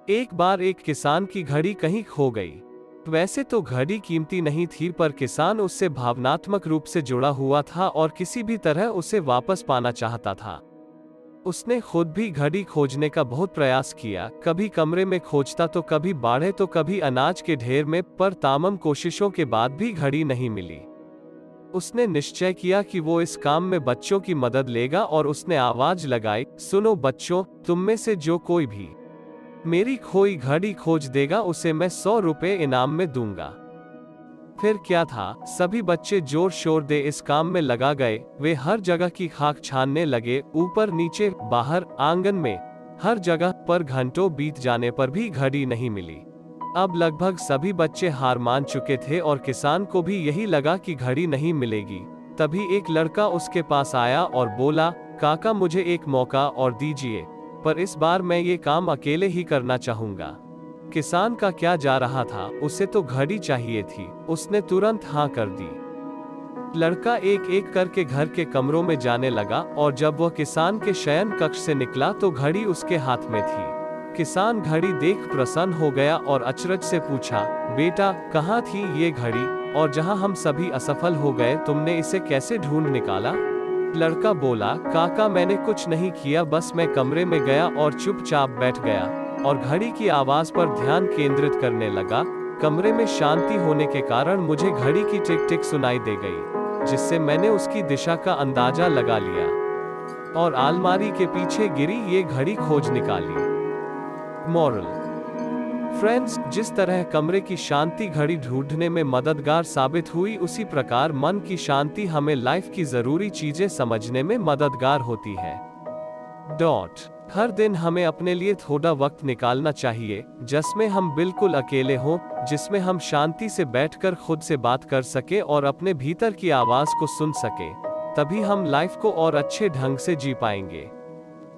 एक बार एक किसान की घड़ी कहीं खो गई। वैसे तो घड़ी कीमती नहीं थी, पर किसान उससे भावनात्मक रूप से जुड़ा हुआ था और किसी भी तरह उसे वापस पाना चाहता था। उसने खुद भी घड़ी खोजने का बहुत प्रयास किया, कभी कमरे में खोजता तो कभी बाड़े तो कभी अनाज के ढेर में, पर तमाम कोशिशों के बाद भी घड़ी नहीं मिली। उसने निश्चय किया कि वो इस काम में बच्चों की मदद लेगा और उसने आवाज लगाई, सुनो बच्चों, तुम में से जो कोई भी मेरी खोई घड़ी खोज देगा उसे मैं 100 रुपए इनाम में दूंगा। फिर क्या था, सभी बच्चे जोर शोर दे इस काम में लगा गए। वे हर जगह की खाक छानने लगे, ऊपर नीचे, बाहर, आंगन में, हर जगह, पर घंटों बीत जाने पर भी घड़ी नहीं मिली। अब लगभग सभी बच्चे हार मान चुके थे और किसान को भी यही लगा कि घड़ी नहीं मिलेगी। तभी एक लड़का उसके पास आया और बोला, काका मुझे एक मौका और दीजिए, पर इस बार मैं ये काम अकेले ही करना चाहूंगा। किसान का क्या जा रहा था, उसे तो घड़ी चाहिए थी। उसने तुरंत हाँ कर दी। लड़का एक एक करके घर के कमरों में जाने लगा और जब वह किसान के शयन कक्ष से निकला तो घड़ी उसके हाथ में थी। किसान घड़ी देख प्रसन्न हो गया और अचरज से पूछा, बेटा कहाँ थी ये घड़ी, और जहाँ हम सभी असफल हो गए तुमने इसे कैसे ढूंढ निकाला? लड़का बोला, काका मैंने कुछ नहीं किया, बस मैं कमरे में गया और चुपचाप बैठ गया और घड़ी की आवाज पर ध्यान केंद्रित करने लगा। कमरे में शांति होने के कारण मुझे घड़ी की टिक टिक सुनाई दे गई, जिससे मैंने उसकी दिशा का अंदाजा लगा लिया और अलमारी के पीछे गिरी ये घड़ी खोज निकाली। मॉरल फ्रेंड्स, जिस तरह कमरे की शांति घड़ी ढूंढने में मददगार साबित हुई, उसी प्रकार मन की शांति हमें लाइफ की जरूरी चीजें समझने में मददगार होती है। हर दिन हमें अपने लिए थोड़ा वक्त निकालना चाहिए, जिसमें हम बिल्कुल अकेले हों, जिसमें हम शांति से बैठकर खुद से बात कर सके और अपने भीतर की आवाज को सुन सके। तभी हम लाइफ को और अच्छे ढंग से जी पाएंगे।